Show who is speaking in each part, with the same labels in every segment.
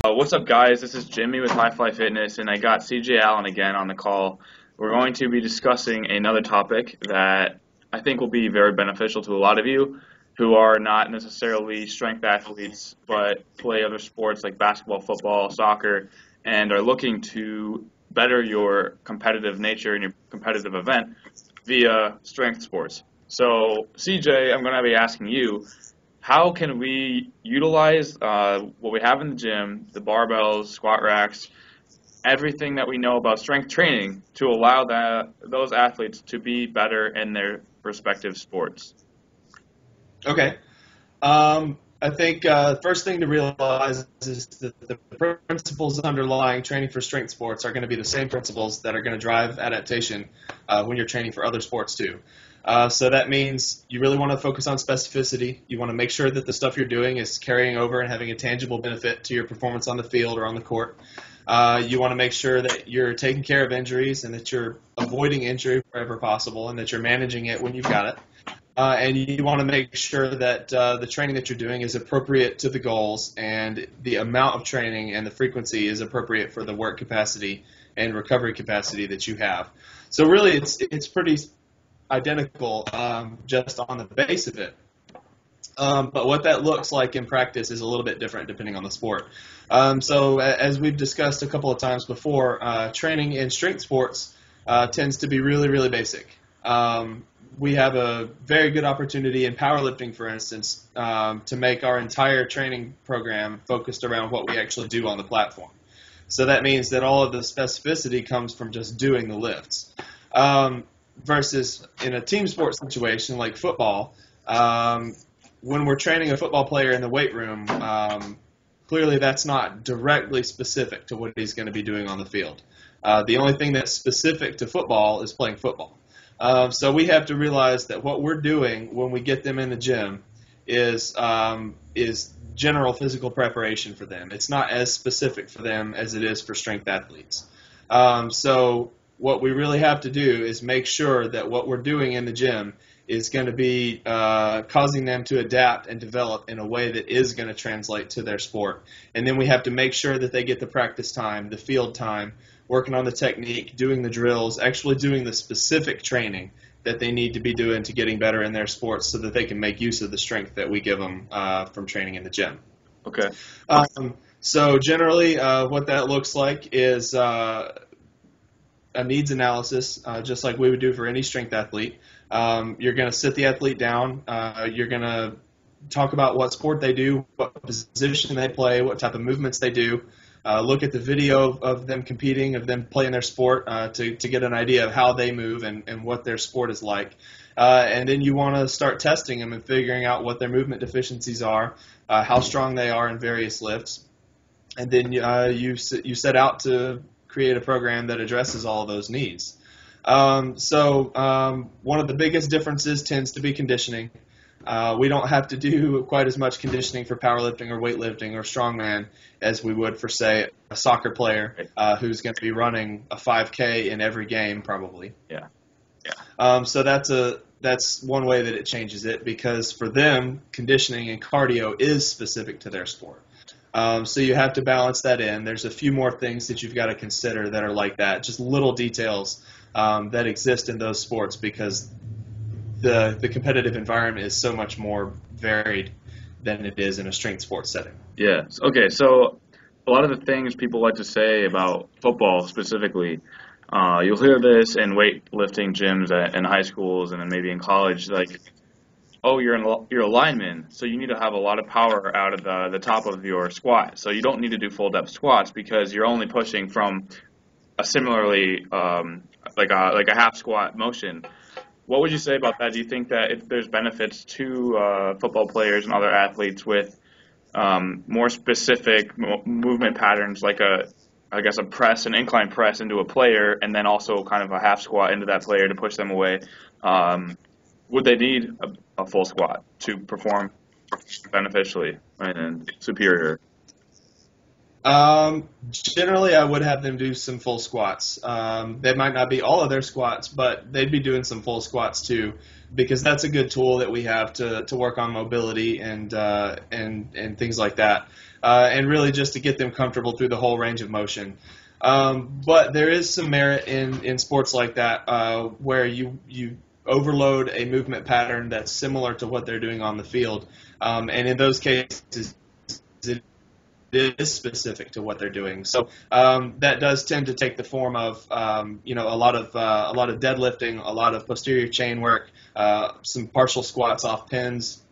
Speaker 1: What's up, guys? This is Jimmy with Hifly Fitness, and I got CJ Allen again on the call. We're going to be discussing another topic that I think will be very beneficial to a lot of you who are not necessarily strength athletes but play other sports like basketball, football, soccer, and are looking to better your competitive nature and your competitive event via strength sports. So, CJ, I'm going to be asking you, how can we utilize what we have in the gym, the barbells, squat racks, everything that we know about strength training to allow those athletes to be better in their respective sports?
Speaker 2: Okay. I think the first thing to realize is that the principles underlying training for strength sports are going to be the same principles that are going to drive adaptation when you're training for other sports too. So that means you really want to focus on specificity. You want to make sure that the stuff you're doing is carrying over and having a tangible benefit to your performance on the field or on the court. You want to make sure that you're taking care of injuries and that you're avoiding injury wherever possible and that you're managing it when you've got it. And you want to make sure that the training that you're doing is appropriate to the goals and the amount of training and the frequency is appropriate for the work capacity and recovery capacity that you have. So really it's pretty identical just on the base of it. But what that looks like in practice is a little bit different depending on the sport. So as we've discussed a couple of times before, training in strength sports tends to be really, really basic. We have a very good opportunity in powerlifting, for instance, to make our entire training program focused around what we actually do on the platform. So that means that all of the specificity comes from just doing the lifts. Versus in a team sport situation like football, when we're training a football player in the weight room, clearly that's not directly specific to what he's going to be doing on the field. The only thing that's specific to football is playing football. So we have to realize that what we're doing when we get them in the gym is general physical preparation for them. It's not as specific for them as it is for strength athletes. So what we really have to do is make sure that what we're doing in the gym is going to be causing them to adapt and develop in a way that is going to translate to their sport. And then we have to make sure that they get the practice time, the field time, working on the technique, doing the drills, actually doing the specific training that they need to be doing to getting better in their sports so that they can make use of the strength that we give them from training in the gym.
Speaker 1: Okay.
Speaker 2: So generally what that looks like is a needs analysis, just like we would do for any strength athlete. You're going to sit the athlete down. You're going to talk about what sport they do, what position they play, what type of movements they do. Look at the video of them competing, of them playing their sport to get an idea of how they move and what their sport is like. And then you want to start testing them and figuring out what their movement deficiencies are, how strong they are in various lifts. And then you set out to create a program that addresses all of those needs. So one of the biggest differences tends to be conditioning. We don't have to do quite as much conditioning for powerlifting or weightlifting or strongman as we would for, say, a soccer player who's going to be running a 5K in every game probably.
Speaker 1: Yeah.
Speaker 2: So that's one way that it changes it, because for them, conditioning and cardio is specific to their sport. So you have to balance that in. There's a few more things that you've got to consider that are like that, just little details that exist in those sports because the competitive environment is so much more varied than it is in a strength sports setting.
Speaker 1: Yeah. Okay, so a lot of the things people like to say about football specifically, you'll hear this in weightlifting gyms in high schools and then maybe in college, like, oh, you're a lineman, so you need to have a lot of power out of the top of your squat. So you don't need to do full depth squats because you're only pushing from a similarly like a half squat motion. What would you say about that? Do you think that if there's benefits to football players and other athletes with more specific movement patterns, like a press, an incline press into a player, and then also kind of a half squat into that player to push them away? Would they need a full squat to perform beneficially and superior?
Speaker 2: Generally, I would have them do some full squats. They might not be all of their squats, but they'd be doing some full squats too, because that's a good tool that we have to work on mobility and things like that. and really just to get them comfortable through the whole range of motion. But there is some merit in sports like that where you overload a movement pattern that's similar to what they're doing on the field, and in those cases, it is specific to what they're doing. So that does tend to take the form of a lot of deadlifting, a lot of posterior chain work, some partial squats off pins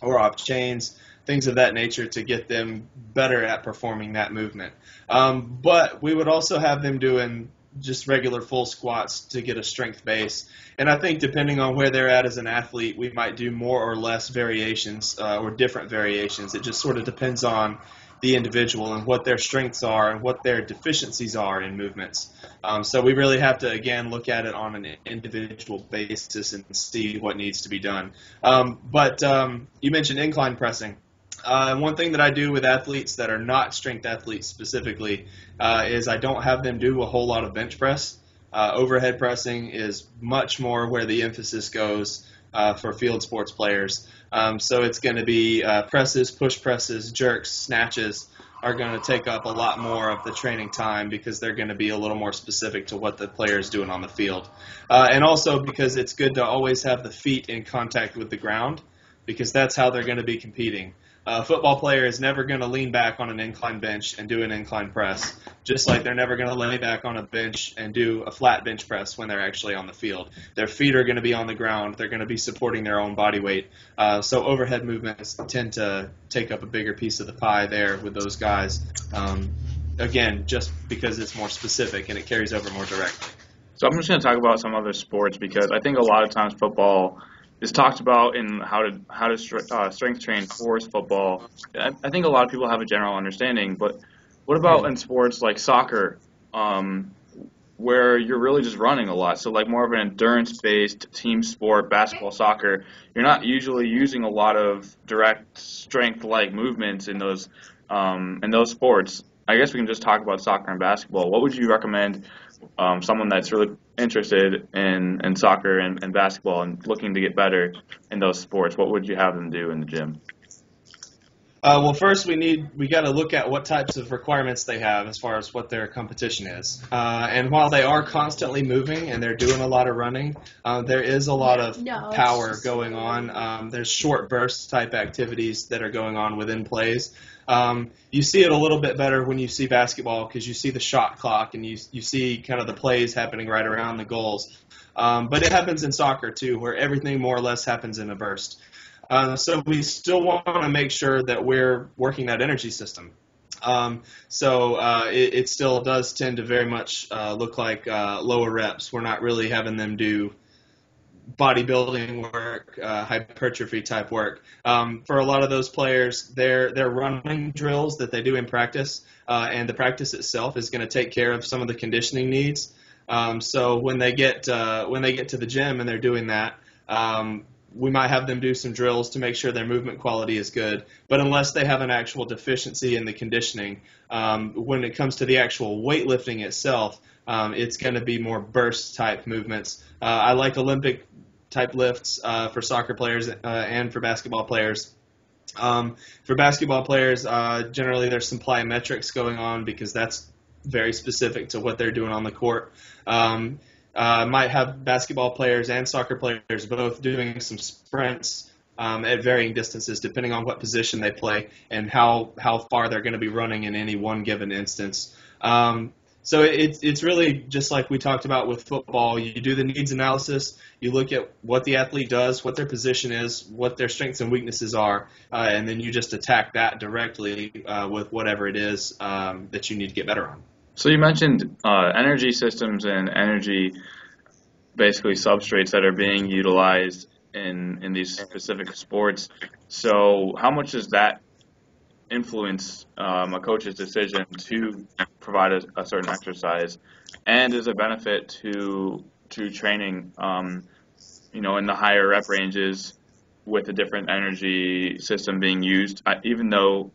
Speaker 2: or off chains, things of that nature to get them better at performing that movement. But we would also have them doing just regular full squats to get a strength base. And I think depending on where they're at as an athlete, we might do more or less variations or different variations. It just sort of depends on the individual and what their strengths are and what their deficiencies are in movements. So we really have to, again, look at it on an individual basis and see what needs to be done. But you mentioned incline pressing. One thing that I do with athletes that are not strength athletes specifically is I don't have them do a whole lot of bench press. Overhead pressing is much more where the emphasis goes for field sports players. So it's going to be presses, push presses, jerks, snatches are going to take up a lot more of the training time because they're going to be a little more specific to what the player is doing on the field. And also because it's good to always have the feet in contact with the ground because that's how they're going to be competing. A football player is never going to lean back on an incline bench and do an incline press, just like they're never going to lay back on a bench and do a flat bench press when they're actually on the field. Their feet are going to be on the ground. They're going to be supporting their own body weight. So overhead movements tend to take up a bigger piece of the pie there with those guys. Again, just because it's more specific and it carries over more directly.
Speaker 1: So I'm just going to talk about some other sports because I think a lot of times football is talked about in how to strength train for football. I think a lot of people have a general understanding, but what about in sports like soccer, where you're really just running a lot? So like more of an endurance-based team sport, basketball, soccer, you're not usually using a lot of direct strength-like movements in those sports. I guess we can just talk about soccer and basketball. What would you recommend someone that's really interested in soccer and basketball and looking to get better in those sports? What would you have them do in the gym?
Speaker 2: Well, first we got to look at what types of requirements they have as far as what their competition is. And while they are constantly moving and they're doing a lot of running, there is a lot of power going on. There's short burst type activities that are going on within plays. You see it a little bit better when you see basketball because you see the shot clock and you see kind of the plays happening right around the goals. But it happens in soccer too, where everything more or less happens in a burst. So we still want to make sure that we're working that energy system. It still does tend to very much look like lower reps. We're not really having them do bodybuilding work, hypertrophy type work. For a lot of those players, they're running drills that they do in practice, and the practice itself is going to take care of some of the conditioning needs. So when they get to the gym and they're doing that, we might have them do some drills to make sure their movement quality is good. But unless they have an actual deficiency in the conditioning, when it comes to the actual weightlifting itself, it's going to be more burst type movements. I like Olympic type lifts for soccer players and for basketball players. For basketball players, generally there's some plyometrics going on because that's very specific to what they're doing on the court. Might have basketball players and soccer players both doing some sprints at varying distances depending on what position they play and how far they're going to be running in any one given instance. So it's really just like we talked about with football. You do the needs analysis, you look at what the athlete does, what their position is, what their strengths and weaknesses are, and then you just attack that directly with whatever it is that you need to get better on.
Speaker 1: So you mentioned energy systems and energy, basically substrates that are being utilized in these specific sports. So how much does that influence a coach's decision to provide a certain exercise? And is a benefit to training, in the higher rep ranges with a different energy system being used, even though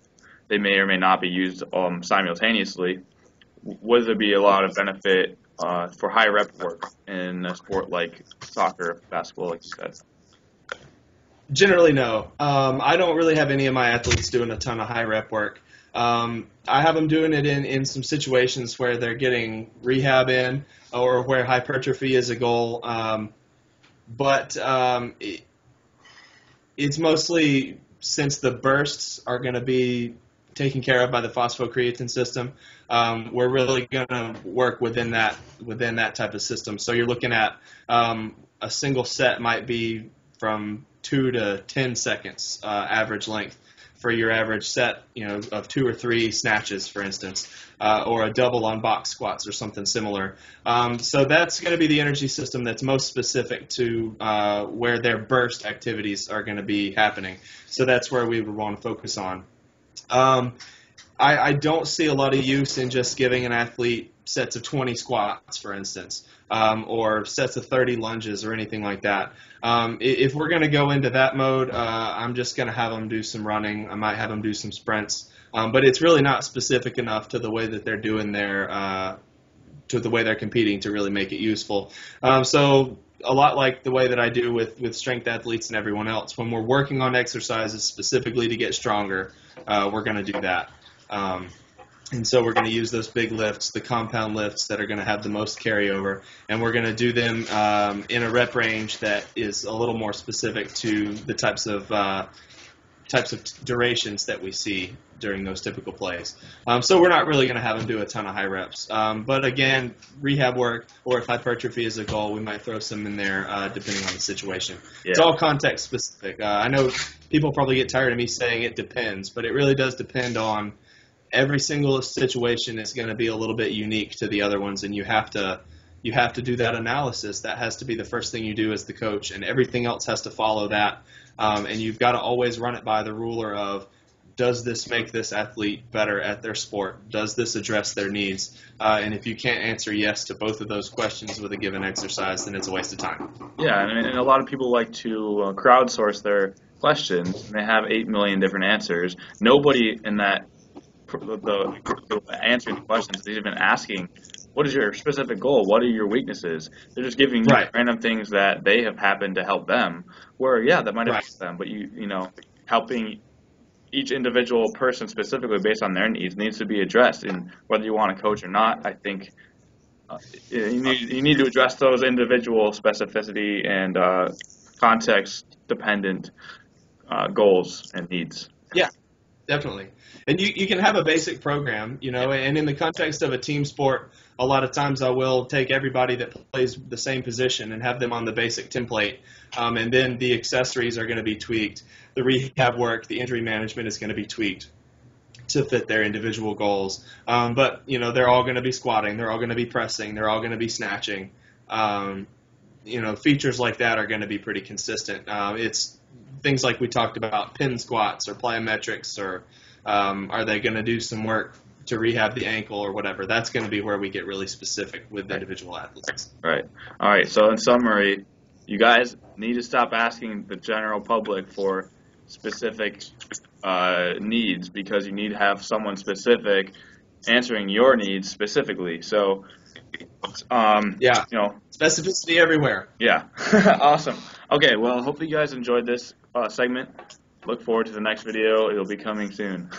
Speaker 1: they may or may not be used simultaneously? Would there be a lot of benefit for high rep work in a sport like soccer, basketball, like you said?
Speaker 2: Generally, no. I don't really have any of my athletes doing a ton of high rep work. I have them doing it in some situations where they're getting rehab in or where hypertrophy is a goal. It's mostly, since the bursts are going to be taken care of by the phosphocreatine system, we're really going to work within that type of system. So you're looking at a single set might be from 2 to 10 seconds average length for your average set, of 2 or 3 snatches, for instance, or a double on box squats or something similar. So that's going to be the energy system that's most specific to where their burst activities are going to be happening. So that's where we would want to focus on. I don't see a lot of use in just giving an athlete sets of 20 squats, for instance, or sets of 30 lunges or anything like that. If we're going to go into that mode, I'm just going to have them do some running. I might have them do some sprints, but it's really not specific enough to the way that they're doing to the way they're competing to really make it useful. So a lot like the way that I do with strength athletes and everyone else, when we're working on exercises specifically to get stronger, we're going to do that. And so we're going to use those big lifts, the compound lifts that are going to have the most carryover, and we're going to do them in a rep range that is a little more specific to the types of durations that we see during those typical plays. So we're not really going to have them do a ton of high reps. But again, rehab work, or if hypertrophy is a goal, we might throw some in there depending on the situation. Yeah. It's all context specific. I know people probably get tired of me saying it depends, but it really does depend on every single situation is going to be a little bit unique to the other ones, and you have to do that analysis. That has to be the first thing you do as the coach, and everything else has to follow that. And you've got to always run it by the ruler of, does this make this athlete better at their sport? Does this address their needs? And if you can't answer yes to both of those questions with a given exercise, then it's a waste of time.
Speaker 1: Yeah, and a lot of people like to crowdsource their questions, and they have 8 million different answers. Nobody in that the answering the questions is even asking, what is your specific goal? What are your weaknesses? They're just giving you random things that they have happened to help them, where, yeah, that might have helped them, but helping each individual person specifically based on their needs to be addressed. And whether you want to coach or not, I think you need to address those individual specificity and context-dependent goals and needs.
Speaker 2: Yeah, definitely. And you can have a basic program, and in the context of a team sport, a lot of times I will take everybody that plays the same position and have them on the basic template, and then the accessories are going to be tweaked. The rehab work, the injury management is going to be tweaked to fit their individual goals. But they're all going to be squatting, they're all going to be pressing, they're all going to be snatching. Features like that are going to be pretty consistent. It's things like we talked about, pin squats or plyometrics, or are they going to do some work to rehab the ankle or whatever? That's going to be where we get really specific with individual athletes.
Speaker 1: Right. All right. So in summary, you guys need to stop asking the general public for specific needs, because you need to have someone specific answering your needs specifically. So,
Speaker 2: specificity everywhere.
Speaker 1: Yeah. Awesome. Okay. Well, hopefully you guys enjoyed this segment. Look forward to the next video. It'll be coming soon.